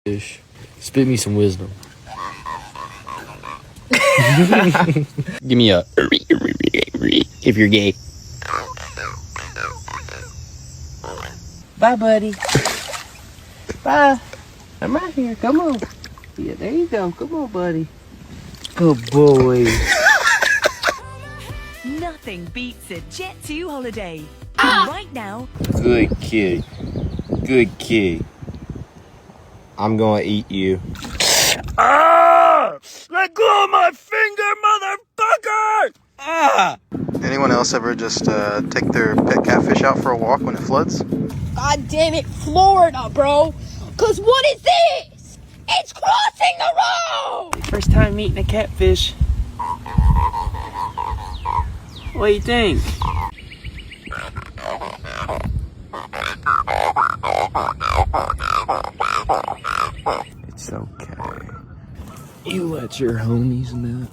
Fish. Spit me some wisdom. Give me a if you're gay. Bye, buddy. Bye. I'm right here. Come on. Yeah, there you go. Come on, buddy. Good boy. Nothing beats a Jet 2 holiday. Right now. Good kid. Good kid. I'm gonna eat you. Ah! Let go of my finger, motherfucker! Ah! Anyone else ever just take their pet catfish out for a walk when it floods? God damn it, Florida, bro. Cause what is this? It's crossing the road! First time eating a catfish. What do you think? It's okay. You let your homies know.